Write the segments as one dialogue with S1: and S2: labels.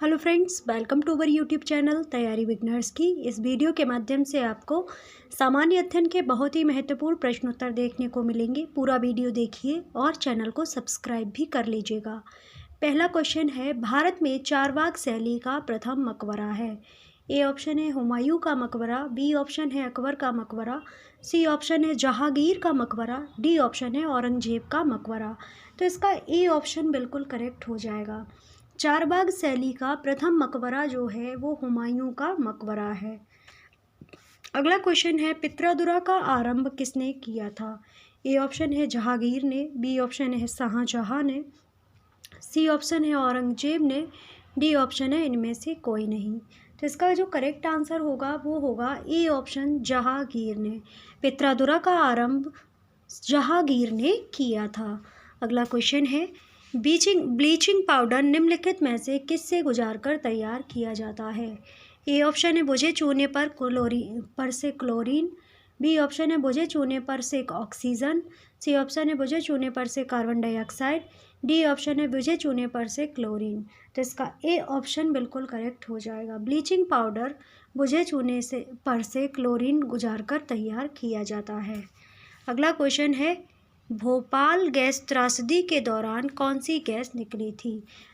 S1: Hello friends, welcome to our YouTube channel तैयारी beginners की। इस वीडियो के माध्यम से आपको सामान्य अध्ययन के बहुत ही महत्वपूर्ण प्रश्नोत्तर देखने को मिलेंगे। पूरा वीडियो देखिए और चैनल को सब्सक्राइब भी कर लीजिएगा। पहला क्वेश्चन है, भारत में चारबाग शैली का प्रथम मकबरा है। ए ऑप्शन है हुमायूं का मकबरा, बी ऑप्शन है अकबर का मकबरा, सी ऑप्शन है जहांगीर का मकबरा, डी ऑप्शन है औरंगजेब का मकबरा। तो इसका ए ऑप्शन बिल्कुल करेक्ट हो जाएगा। चारबाग शैली का प्रथम मकबरा जो है वो हुमायूं का मकबरा है। अगला क्वेश्चन है, पित्रादुरा का आरंभ किसने किया था। ए ऑप्शन है जहांगीर ने, बी ऑप्शन है शाहजहां ने, सी ऑप्शन है औरंगजेब ने, डी ऑप्शन है इनमें से कोई नहीं। तो इसका जो करेक्ट आंसर होगा वो होगा ए ऑप्शन जहांगीर ने। पित्रादुरा का आरंभ जहांगीर ने किया था। अगला क्वेश्चन है, ब्लीचिंग पाउडर निम्नलिखित में से किससे गुजारकर तैयार किया जाता है। ए ऑप्शन है बुझे चूने पर से क्लोरीन, बी ऑप्शन है बुझे चूने पर से ऑक्सीजन, सी ऑप्शन है बुझे चूने पर से कार्बन डाइऑक्साइड, डी ऑप्शन है बुझे चूने पर से क्लोरीन। तो इसका ए ऑप्शन बिल्कुल करेक्ट हो जाएगा। ब्लीचिंग पाउडर बुझे चूने पर से क्लोरीन गुजारकर तैयार किया जाता है। अगला क्वेश्चन है, भोपाल गैस त्रासदी के दौरान कौन सी गैस निकली थी।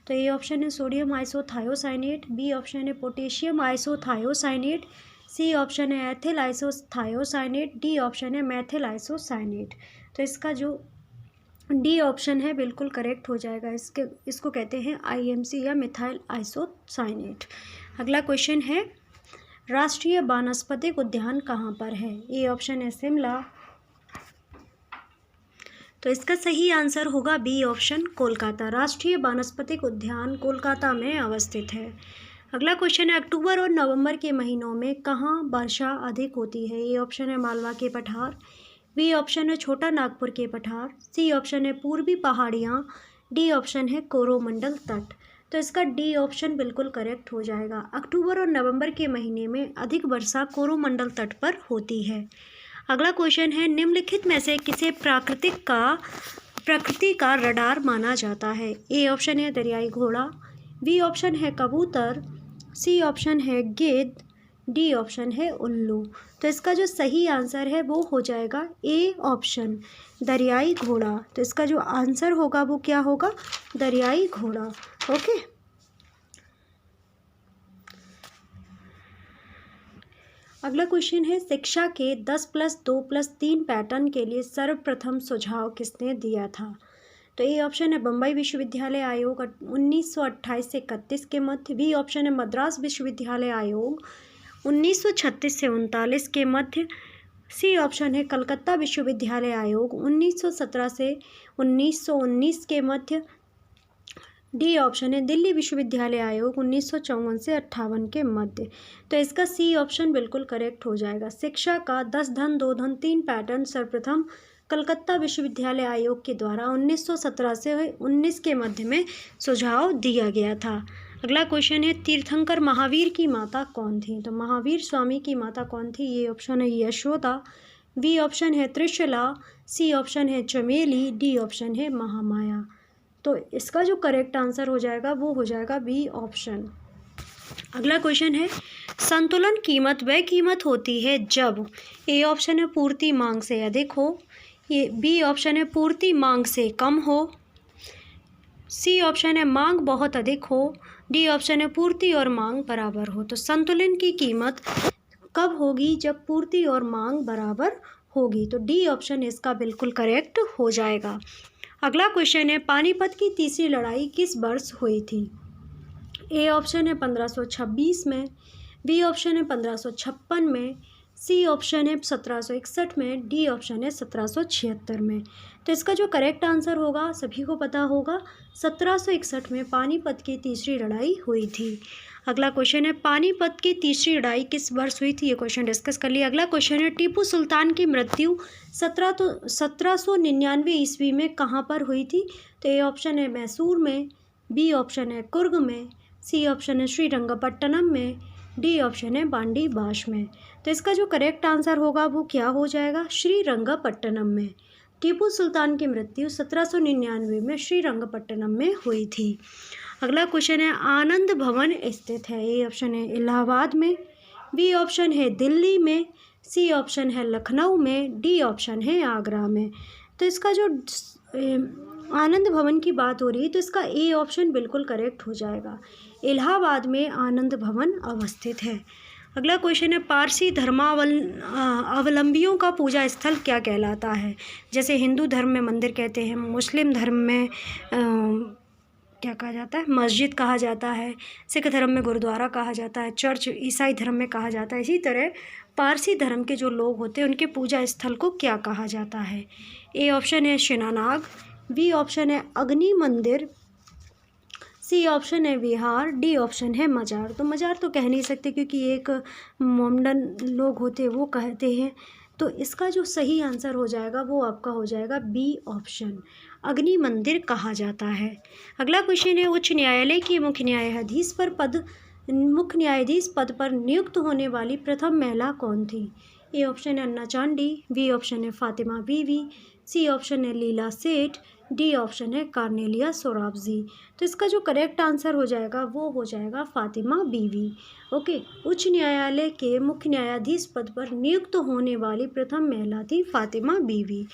S1: तो ए ऑप्शन है सोडियम आइसोथायोसाइनेट, बी ऑप्शन है पोटेशियम आइसोथायोसाइनेट, सी ऑप्शन है एथिल आइसोथायोसाइनेट, डी ऑप्शन है मेथिल आइसोसाइनेट। तो इसका जो डी ऑप्शन है बिल्कुल करेक्ट हो जाएगा। इसको कहते हैं आईएमसी या मिथाइल आइसोसाइनेट। अगला क्वेश्चन है, राष्ट्रीय वानस्पतिक उद्यान कहाँ पर है। ए ऑप्शन है शिमला, तो इसका सही आंसर होगा बी ऑप्शन कोलकाता। राष्ट्रीय वानस्पतिक उद्यान कोलकाता में अवस्थित है। अगला क्वेश्चन है, अक्टूबर और नवंबर के महीनों में कहाँ वर्षा अधिक होती है। ए ऑप्शन है मालवा के पठार, बी ऑप्शन है छोटा नागपुर के पठार, सी ऑप्शन है पूर्वी पहाड़ियाँ, डी ऑप्शन है कोरोमंडल तट। तो इसका डी ऑप्शन बिल्कुल करेक्ट हो जाएगा। अक्टूबर और नवंबर के महीने में अधिक वर्षा कोरोमंडल तट पर होती है। अगला क्वेश्चन है, निम्नलिखित में से किसे प्रकृति का रडार माना जाता है। ए ऑप्शन है दरियाई घोड़ा, बी ऑप्शन है कबूतर, सी ऑप्शन है गिद्ध, डी ऑप्शन है उल्लू। तो इसका जो सही आंसर है वो हो जाएगा ए ऑप्शन दरियाई घोड़ा। तो इसका जो आंसर होगा वो क्या होगा, दरियाई घोड़ा। ओके। अगला क्वेश्चन है, शिक्षा के 10+2+3 पैटर्न के लिए सर्वप्रथम सुझाव किसने दिया था। तो ए ऑप्शन है बम्बई विश्वविद्यालय आयोग 1928 से 31 के मध्य, बी ऑप्शन है मद्रास विश्वविद्यालय आयोग 1936 से 39 के मध्य, सी ऑप्शन है कलकत्ता विश्वविद्यालय आयोग 1917 से 1919 के मध्य, डी ऑप्शन है दिल्ली विश्वविद्यालय आयोग 1954 से 58 के मध्य। तो इसका सी ऑप्शन बिल्कुल करेक्ट हो जाएगा। शिक्षा का 10-2-3 पैटर्न सर्वप्रथम कलकत्ता विश्वविद्यालय आयोग के द्वारा 1917 से 19 के मध्य में सुझाव दिया गया था। अगला क्वेश्चन है, तीर्थंकर महावीर की माता कौन थी। तो महावीर स्वामी की माता कौन थी। ये ऑप्शन है यशोदा, बी ऑप्शन है त्रिशला, सी ऑप्शन है चमेली, डी ऑप्शन है महामाया। तो इसका जो करेक्ट आंसर हो जाएगा वो हो जाएगा बी ऑप्शन। अगला क्वेश्चन है, संतुलन कीमत वह कीमत होती है जब ए ऑप्शन है पूर्ति मांग से अधिक हो, ये बी ऑप्शन है पूर्ति मांग से कम हो, सी ऑप्शन है मांग बहुत अधिक हो, डी ऑप्शन है पूर्ति और मांग बराबर हो। तो संतुलन की कीमत कब होगी, जब पूर्ति और मांग बराबर होगी। तो डी ऑप्शन इसका बिल्कुल करेक्ट हो जाएगा। अगला क्वेश्चन है, पानीपत की तीसरी लड़ाई किस वर्ष हुई थी। ए ऑप्शन है 1526 में, बी ऑप्शन है 1556 में, सी ऑप्शन है 1761 में, डी ऑप्शन है 1776 में। तो इसका जो करेक्ट आंसर होगा सभी को पता होगा, 1761 में पानीपत की तीसरी लड़ाई हुई थी। अगला क्वेश्चन है, पानीपत की तीसरी लड़ाई किस वर्ष हुई थी। ये क्वेश्चन डिस्कस कर लिया। अगला क्वेश्चन है, टीपू सुल्तान की मृत्यु 1799 ईस्वी में कहाँ पर हुई थी। तो ए ऑप्शन है मैसूर में, बी ऑप्शन है कुर्ग में, सी ऑप्शन है श्रीरंगपट्टनम में, डी ऑप्शन है बांडी बाश में। तो इसका जो करेक्ट आंसर होगा वो क्या हो जाएगा, श्रीरंगपट्टनम में। टीपू सुल्तान की मृत्यु 1799 में श्रीरंगपट्टनम में हुई थी। अगला क्वेश्चन है आनंद भवन स्थित है। ए ऑप्शन है इलाहाबाद में, बी ऑप्शन है दिल्ली में, सी ऑप्शन है लखनऊ में, डी ऑप्शन है आगरा में। तो इसका जो आनंद भवन की बात हो रही है तो इसका ए ऑप्शन बिल्कुल करेक्ट हो जाएगा। इलाहाबाद में आनंद भवन अवस्थित है। अगला क्वेश्चन है पारसी धर्मावलंबियों का पूजा स्थल क्या कहलाता है। जैसे हिंदू धर्म में मंदिर कहते हैं, मुस्लिम धर्म में क्या कहा जाता है, मस्जिद कहा जाता है, सिख धर्म में गुरुद्वारा कहा जाता है, चर्च ईसाई धर्म में कहा जाता है। इसी तरह पारसी धर्म के जो लोग होते हैं उनके पूजा स्थल को क्या कहा जाता है। ए ऑप्शन है शिनानाग, बी ऑप्शन है अग्नि मंदिर, सी ऑप्शन है विहार, डी ऑप्शन है मजार। तो मजार तो कह नहीं सकते क्योंकि एक मोमडन लोग होते हैं वो कहते हैं। तो इसका जो सही आंसर हो जाएगा वो आपका हो जाएगा बी ऑप्शन, अग्नि मंदिर कहा जाता है। अगला क्वेश्चन है उच्च न्यायालय के मुख्य न्यायाधीश पद पर नियुक्त होने वाली प्रथम महिला कौन थी। ए ऑप्शन है अन्ना चांडी, बी ऑप्शन है फातिमा बीवी, सी ऑप्शन है लीला सेठ, डी ऑप्शन है कार्नेलिया सोराबजी। तो इसका जो करेक्ट आंसर हो जाएगा वो हो जाएगा फातिमा बीवी। ओके, उच्च न्यायालय के मुख्य न्यायाधीश पद पर नियुक्त होने वाली प्रथम महिला थी फातिमा बीवी।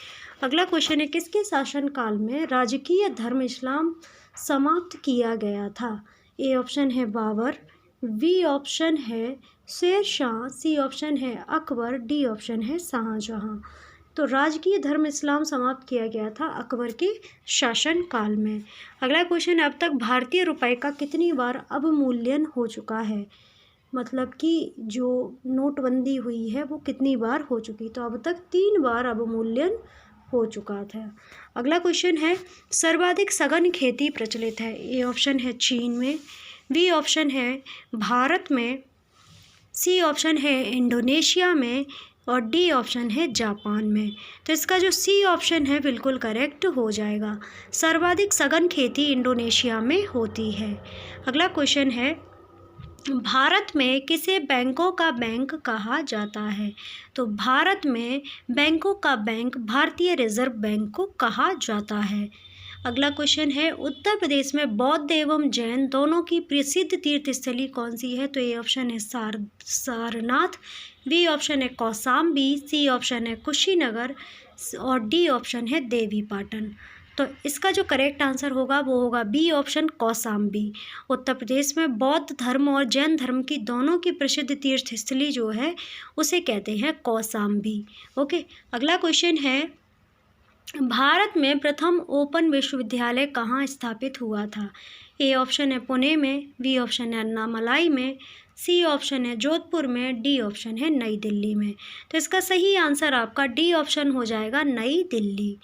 S1: अगला क्वेश्चन है किसके शासनकाल में राजकीय धर्म इस्लाम समाप्त किया गया था। ए ऑप्शन है बाबर, बी ऑप्शन है शेर शाह, सी ऑप्शन है अकबर, डी ऑप्शन है शाहजहां। तो राजकीय धर्म इस्लाम समाप्त किया गया था अकबर के शासन काल में। अगला क्वेश्चन, अब तक भारतीय रुपए का कितनी बार अवमूल्यन हो चुका है। मतलब कि जो नोटबंदी हुई है वो कितनी बार हो चुकी। तो अब तक 3 बार अवमूल्यन हो चुका था। अगला क्वेश्चन है सर्वाधिक सघन खेती प्रचलित है। ए ऑप्शन है चीन में, बी ऑप्शन है भारत में, सी ऑप्शन है इंडोनेशिया में और डी ऑप्शन है जापान में। तो इसका जो सी ऑप्शन है बिल्कुल करेक्ट हो जाएगा। सर्वाधिक सघन खेती इंडोनेशिया में होती है। अगला क्वेश्चन है भारत में किसे बैंकों का बैंक कहा जाता है। तो भारत में बैंकों का बैंक भारतीय रिजर्व बैंक को कहा जाता है। अगला क्वेश्चन है उत्तर प्रदेश में बौद्ध एवं जैन दोनों की प्रसिद्ध तीर्थस्थली कौन सी है। तो ए ऑप्शन है सारनाथ, बी ऑप्शन है कौशाम्बी, सी ऑप्शन है कुशीनगर और डी ऑप्शन है देवी पाटन। तो इसका जो करेक्ट आंसर होगा वो होगा बी ऑप्शन कौशाम्बी। उत्तर प्रदेश में बौद्ध धर्म और जैन धर्म की दोनों की प्रसिद्ध तीर्थस्थली जो है उसे कहते हैं कौशाम्बी। ओके, अगला क्वेश्चन है भारत में प्रथम ओपन विश्वविद्यालय कहाँ स्थापित हुआ था। ए ऑप्शन है पुणे में, बी ऑप्शन है अन्नामलाई में, सी ऑप्शन है जोधपुर में, डी ऑप्शन है नई दिल्ली में। तो इसका सही आंसर आपका डी ऑप्शन हो जाएगा नई दिल्ली।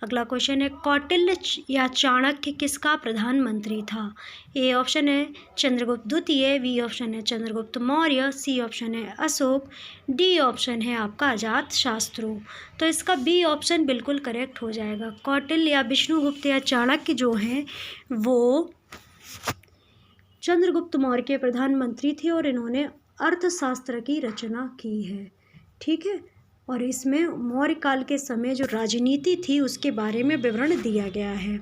S1: अगला क्वेश्चन है कौटिल्य या चाणक्य किसका प्रधानमंत्री था। ए ऑप्शन है चंद्रगुप्त द्वितीय, बी ऑप्शन है चंद्रगुप्त मौर्य, सी ऑप्शन है अशोक, डी ऑप्शन है आपका अजात शत्रु। तो इसका बी ऑप्शन बिल्कुल करेक्ट हो जाएगा। कौटिल्य या विष्णुगुप्त या चाणक्य जो हैं वो चंद्रगुप्त मौर्य के प्रधानमंत्री थे और इन्होंने अर्थशास्त्र की रचना की है। ठीक है, और इसमें मौर्य काल के समय जो राजनीति थी उसके बारे में विवरण दिया गया है।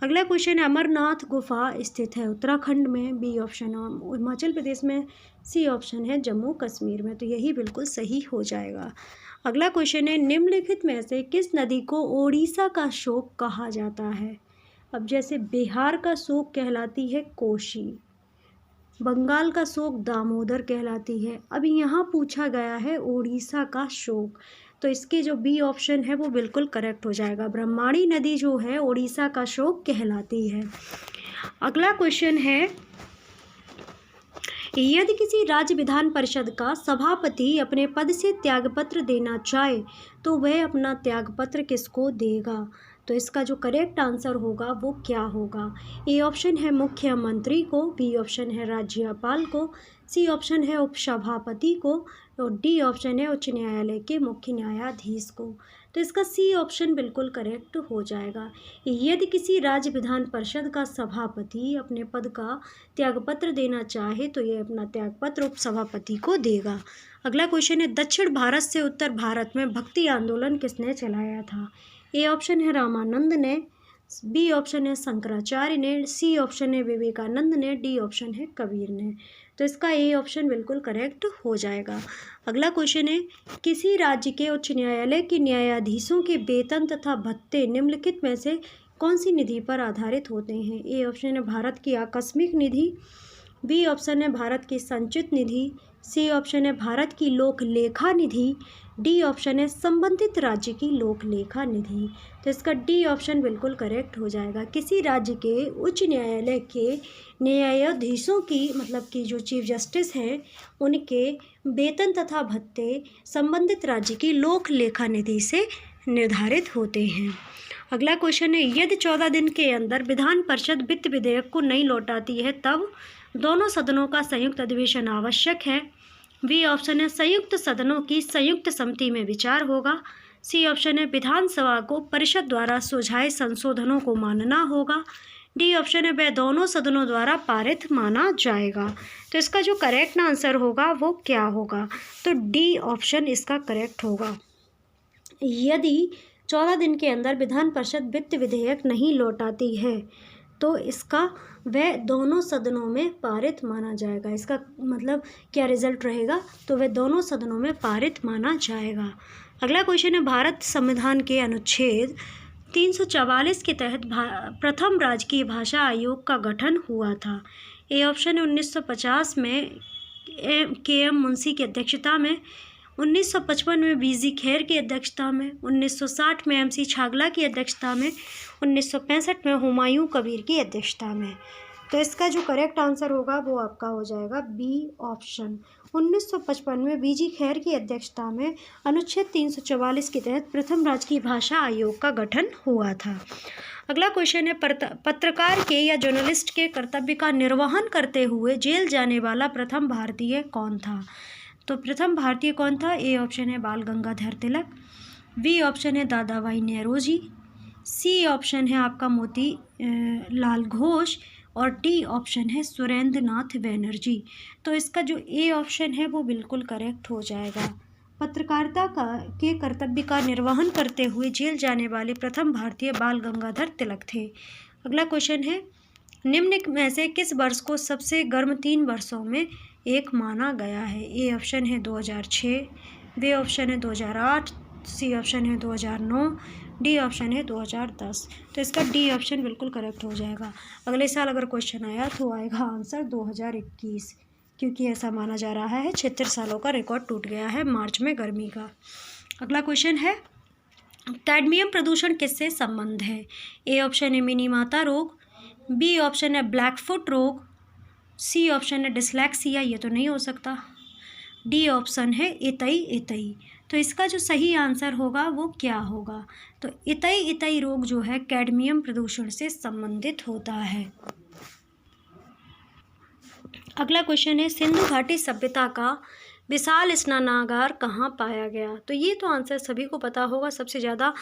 S1: अगला क्वेश्चन है अमरनाथ गुफा स्थित है उत्तराखंड में, बी ऑप्शन है हिमाचल प्रदेश में, सी ऑप्शन है जम्मू कश्मीर में। तो यही बिल्कुल सही हो जाएगा। अगला क्वेश्चन है निम्नलिखित में से किस नदी को ओडिशा का शोक कहा जाता है। अब जैसे बिहार का शोक कहलाती है कोशी, बंगाल का शोक दामोदर कहलाती है। अभी यहाँ पूछा गया है ओडिशा का शोक, तो इसके जो बी ऑप्शन है वो बिल्कुल करेक्ट हो जाएगा। ब्रह्मणी नदी जो है ओडिशा का शोक कहलाती है। अगला क्वेश्चन है यदि किसी राज्य विधान परिषद का सभापति अपने पद से त्यागपत्र देना चाहे तो वह अपना त्यागपत्र किसको देगा। तो इसका जो करेक्ट आंसर होगा वो क्या होगा। ए ऑप्शन है मुख्यमंत्री को, बी ऑप्शन है राज्यपाल को, सी ऑप्शन है उपसभापति को और डी ऑप्शन है उच्च न्यायालय के मुख्य न्यायाधीश को। तो इसका सी ऑप्शन बिल्कुल करेक्ट हो जाएगा। यदि किसी राज्य विधान परिषद का सभापति अपने पद का त्यागपत्र देना चाहे तो ये अपना त्यागपत्र उपसभापति को देगा। अगला क्वेश्चन है दक्षिण भारत से उत्तर भारत में भक्ति आंदोलन किसने चलाया था। ए ऑप्शन है रामानंद ने, बी ऑप्शन है शंकराचार्य ने, सी ऑप्शन है विवेकानंद ने, डी ऑप्शन है कबीर ने। तो इसका ए ऑप्शन बिल्कुल करेक्ट हो जाएगा। अगला क्वेश्चन है, किसी राज्य के उच्च न्यायालय के न्यायाधीशों के वेतन तथा भत्ते निम्नलिखित में से कौन सी निधि पर आधारित होते हैं? ए ऑप्शन है भारत की आकस्मिक निधि, बी ऑप्शन है भारत की संचित निधि, सी ऑप्शन है भारत की लोक लेखा निधि, डी ऑप्शन है संबंधित राज्य की लोक लेखा निधि। तो इसका डी ऑप्शन बिल्कुल करेक्ट हो जाएगा। किसी राज्य के उच्च न्यायालय के न्यायाधीशों की मतलब कि जो चीफ जस्टिस हैं उनके वेतन तथा भत्ते संबंधित राज्य की लोक लेखा निधि से निर्धारित होते हैं। अगला क्वेश्चन है, यदि 14 दिन के अंदर विधान परिषद वित्त विधेयक को नहीं लौटाती है तब दोनों सदनों का संयुक्त अधिवेशन आवश्यक है। बी ऑप्शन है संयुक्त सदनों की संयुक्त समिति में विचार होगा, सी ऑप्शन है विधानसभा को परिषद द्वारा सुझाए संशोधनों को मानना होगा, डी ऑप्शन है वह दोनों सदनों द्वारा पारित माना जाएगा। तो इसका जो करेक्ट आंसर होगा वो क्या होगा? तो डी ऑप्शन इसका करेक्ट होगा। यदि 14 दिन के अंदर विधान परिषद वित्त विधेयक नहीं लौटाती है तो इसका वह दोनों सदनों में पारित माना जाएगा। इसका मतलब क्या रिजल्ट रहेगा? तो वह दोनों सदनों में पारित माना जाएगा। अगला क्वेश्चन है, भारत संविधान के अनुच्छेद 344 के तहत प्रथम राजकीय भाषा आयोग का गठन हुआ था। ए ऑप्शन है 1950 में के.एम. मुंशी की अध्यक्षता में, 1955 में बीजी खेर की अध्यक्षता में, 1960 में एम.सी. छागला की अध्यक्षता में, 1965 में हुमायूं कबीर की अध्यक्षता में। तो इसका जो करेक्ट आंसर होगा वो आपका हो जाएगा बी ऑप्शन। 1955 में बीजी खैर की अध्यक्षता में अनुच्छेद 344 के तहत प्रथम राजकीय भाषा आयोग का गठन हुआ था। अगला क्वेश्चन है, पत्रकार के या जर्नलिस्ट के कर्तव्य का निर्वहन करते हुए जेल जाने वाला प्रथम भारतीय कौन था? तो प्रथम भारतीय कौन था? ए ऑप्शन है बाल गंगाधर तिलक, बी ऑप्शन है दादा भाई नेहरूजी, सी ऑप्शन है आपका मोती लाल घोष और डी ऑप्शन है सुरेंद्र नाथ बनर्जी। तो इसका जो ए ऑप्शन है वो बिल्कुल करेक्ट हो जाएगा। पत्रकारिता के कर्तव्य का निर्वहन करते हुए जेल जाने वाले प्रथम भारतीय बाल गंगाधर तिलक थे। अगला क्वेश्चन है, निम्न में से किस वर्ष को सबसे गर्म 3 वर्षों में एक माना गया है? ए ऑप्शन है 2006, बी ऑप्शन है 2008, सी ऑप्शन है 2009, डी ऑप्शन है 2010। तो इसका डी ऑप्शन बिल्कुल करेक्ट हो जाएगा। अगले साल अगर क्वेश्चन आया तो आएगा आंसर 2021, क्योंकि ऐसा माना जा रहा है 76 सालों का रिकॉर्ड टूट गया है मार्च में गर्मी का। अगला क्वेश्चन है, कैडमियम प्रदूषण किससे संबंध है? ए ऑप्शन है मिनीमाता रोग, बी ऑप्शन है ब्लैकफुट रोग, सी ऑप्शन है डिसलेक्सिया, ये तो नहीं हो सकता, डी ऑप्शन है इतई इतई। तो इसका जो सही आंसर होगा वो क्या होगा? तो इतई इतई रोग जो है कैडमियम प्रदूषण से संबंधित होता है। अगला क्वेश्चन है, सिंधु घाटी सभ्यता का विशाल स्नानागार कहाँ पाया गया? तो ये तो आंसर सभी को पता होगा, सबसे ज़्यादा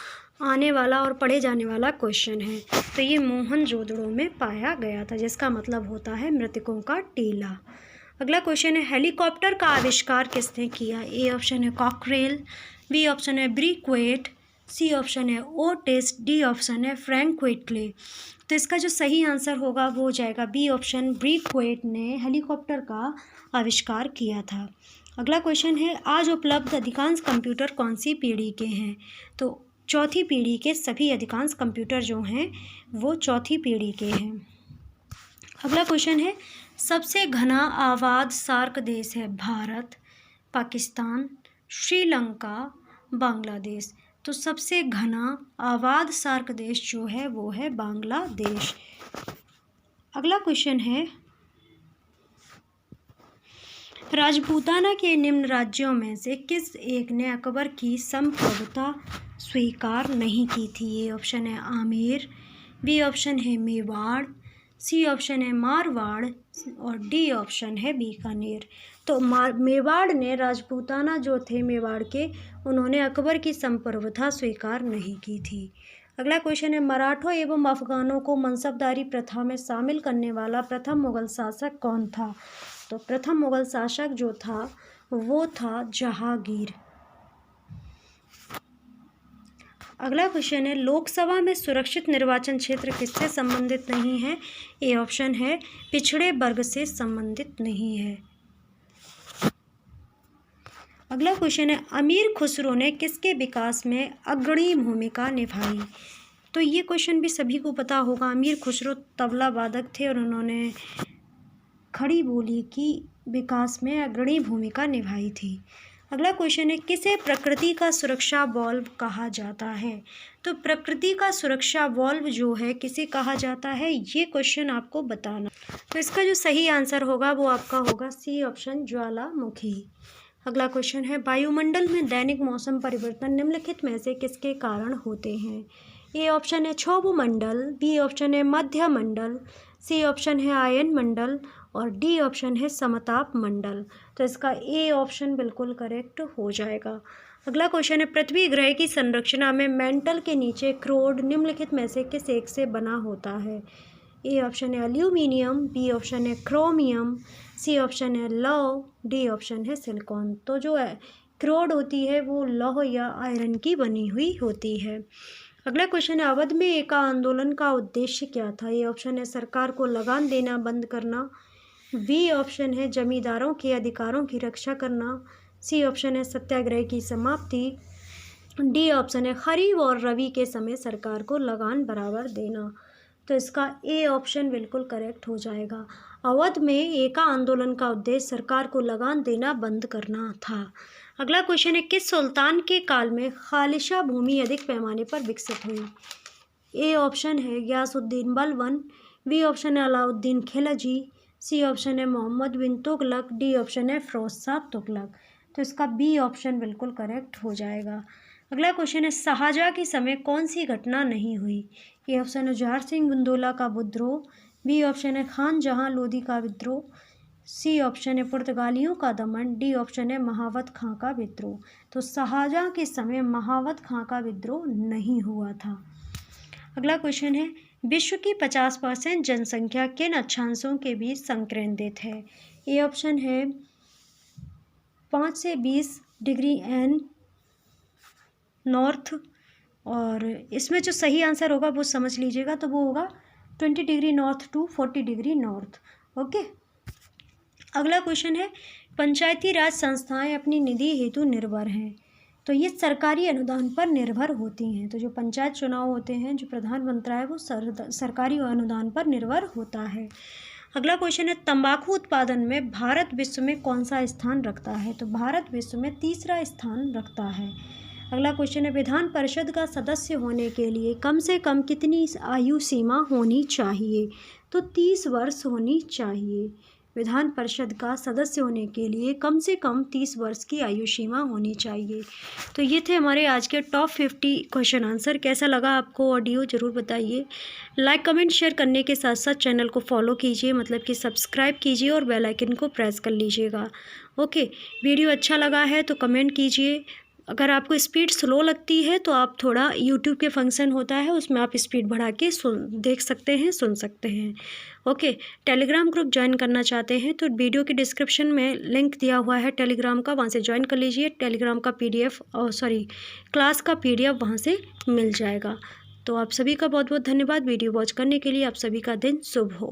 S1: आने वाला और पढ़े जाने वाला क्वेश्चन है। तो ये मोहनजोदड़ो में पाया गया था, जिसका मतलब होता है मृतकों का टीला। अगला क्वेश्चन है, हेलीकॉप्टर का आविष्कार किसने किया? ए ऑप्शन है कॉकरेल, बी ऑप्शन है ब्रीक्वेट, सी ऑप्शन है ओटिस, डी ऑप्शन है फ्रैंक व्हिटले। तो इसका जो सही आंसर होगा वो हो जाएगा बी ऑप्शन, ब्रीक्वेट ने हेलीकॉप्टर का आविष्कार किया था। अगला क्वेश्चन है, आज उपलब्ध अधिकांश कंप्यूटर कौन सी पीढ़ी के हैं? तो चौथी पीढ़ी के सभी अधिकांश कंप्यूटर जो हैं वो चौथी पीढ़ी के हैं। अगला क्वेश्चन है, सबसे घना आबाद सार्क देश है भारत, पाकिस्तान, श्रीलंका, बांग्लादेश। तो सबसे घना आबाद सार्क देश जो है वो है बांग्लादेश। अगला क्वेश्चन है, राजपूताना के निम्न राज्यों में से किस एक ने अकबर की संप्रभुता स्वीकार नहीं की थी? ए ऑप्शन है आमेर, बी ऑप्शन है मेवाड़, सी ऑप्शन है मारवाड़ और डी ऑप्शन है बीकानेर। तो मेवाड़ ने, राजपूताना जो थे मेवाड़ के, उन्होंने अकबर की संप्रभुता स्वीकार नहीं की थी। अगला क्वेश्चन है, मराठों एवं अफगानों को मनसबदारी प्रथा में शामिल करने वाला प्रथम मुगल शासक कौन था? तो प्रथम मुगल शासक जो था वो था जहांगीर। अगला क्वेश्चन है, लोकसभा में सुरक्षित निर्वाचन क्षेत्र किससे संबंधित नहीं है? ए ऑप्शन है पिछड़े वर्ग से संबंधित नहीं है। अगला क्वेश्चन है, अमीर खुसरो ने किसके विकास में अग्रणी भूमिका निभाई? तो ये क्वेश्चन भी सभी को पता होगा। अमीर खुसरो तबला वादक थे और उन्होंने खड़ी बोली की विकास में अग्रणी भूमिका निभाई थी। अगला क्वेश्चन है, किसे प्रकृति का सुरक्षा वॉल्व कहा जाता है? तो प्रकृति का सुरक्षा वॉल्व जो है किसे कहा जाता है, ये क्वेश्चन आपको बताना। तो इसका जो सही आंसर होगा वो आपका होगा सी ऑप्शन, ज्वालामुखी। अगला क्वेश्चन है, वायुमंडल में दैनिक मौसम परिवर्तन निम्नलिखित में से किसके कारण होते हैं? ए ऑप्शन है क्षोभ मंडल, बी ऑप्शन है मध्य मंडल, सी ऑप्शन है आयन मंडल और डी ऑप्शन है समताप मंडल। तो इसका ए ऑप्शन बिल्कुल करेक्ट हो जाएगा। अगला क्वेश्चन है, पृथ्वी ग्रह की संरचना में मेंटल के नीचे क्रोड निम्नलिखित में से किस एक से बना होता है? ए ऑप्शन है एल्यूमिनियम, बी ऑप्शन है क्रोमियम, सी ऑप्शन है लौह, डी ऑप्शन है सिलिकॉन। तो जो है क्रोड होती है वो लौह या आयरन की बनी हुई होती है। अगला क्वेश्चन है, अवध में एका आंदोलन का उद्देश्य क्या था? ये ऑप्शन है सरकार को लगान देना बंद करना, बी ऑप्शन है जमींदारों के अधिकारों की रक्षा करना, सी ऑप्शन है सत्याग्रह की समाप्ति, डी ऑप्शन है खरीफ और रबी के समय सरकार को लगान बराबर देना। तो इसका ए ऑप्शन बिल्कुल करेक्ट हो जाएगा। अवध में एका आंदोलन का उद्देश्य सरकार को लगान देना बंद करना था। अगला क्वेश्चन है, किस सुल्तान के काल में खालिशा भूमि अधिक पैमाने पर विकसित हुई? ए ऑप्शन है गयासुद्दीन बलबन, बी ऑप्शन है अलाउद्दीन खिलजी, सी ऑप्शन है मोहम्मद बिन तुगलक, डी ऑप्शन है फिरोज शाह तुगलक। तो इसका बी ऑप्शन बिल्कुल करेक्ट हो जाएगा। अगला क्वेश्चन है, शाहजहाँ के समय कौन सी घटना नहीं हुई? ए ऑप्शन है जवाहर सिंह बुंदोला का विद्रोह, बी ऑप्शन है खान जहां लोधी का विद्रोह, सी ऑप्शन है पुर्तगालियों का दमन, डी ऑप्शन है महावत खां का विद्रोह। तो शाहजहाँ के समय महावत खां का विद्रोह नहीं हुआ था। अगला क्वेश्चन है, विश्व की 50% जनसंख्या किन अक्षांशों के बीच संकेंद्रित है? ए ऑप्शन है 5 से 20 डिग्री एन नॉर्थ, और इसमें जो सही आंसर होगा वो समझ लीजिएगा, तो वो होगा 20 degree north to 40 degree north. Okay. अगला क्वेश्चन है, पंचायती राज संस्थाएं अपनी निधि हेतु निर्भर हैं, तो ये सरकारी अनुदान पर निर्भर होती हैं। तो जो पंचायत चुनाव होते हैं, जो प्रधान बनता है वो सरकारी अनुदान पर निर्भर होता है। अगला क्वेश्चन है, तंबाकू उत्पादन में भारत विश्व में कौन सा स्थान रखता है? तो भारत विश्व में तीसरा स्थान रखता है। अगला क्वेश्चन है, विधान परिषद का सदस्य होने के लिए कम से कम कितनी आयु सीमा होनी चाहिए? तो 30 वर्ष होनी चाहिए। विधान परिषद का सदस्य होने के लिए कम से कम 30 वर्ष की आयु सीमा होनी चाहिए। तो ये थे हमारे आज के टॉप 50 क्वेश्चन आंसर। कैसा लगा आपको ऑडियो ज़रूर बताइए। लाइक कमेंट शेयर करने के साथ साथ चैनल को फॉलो कीजिए, मतलब कि सब्सक्राइब कीजिए और बेल आइकन को प्रेस कर लीजिएगा। ओके, वीडियो अच्छा लगा है तो कमेंट कीजिए। अगर आपको स्पीड स्लो लगती है तो आप थोड़ा यूट्यूब के फंक्शन होता है उसमें आप स्पीड बढ़ा के देख सकते हैं, सुन सकते हैं। ओके, टेलीग्राम ग्रुप ज्वाइन करना चाहते हैं तो वीडियो के डिस्क्रिप्शन में लिंक दिया हुआ है टेलीग्राम का, वहाँ से ज्वाइन कर लीजिए। टेलीग्राम का PDF क्लास का PDF वहाँ से मिल जाएगा। तो आप सभी का बहुत बहुत धन्यवाद वीडियो वॉच करने के लिए। आप सभी का दिन शुभ हो।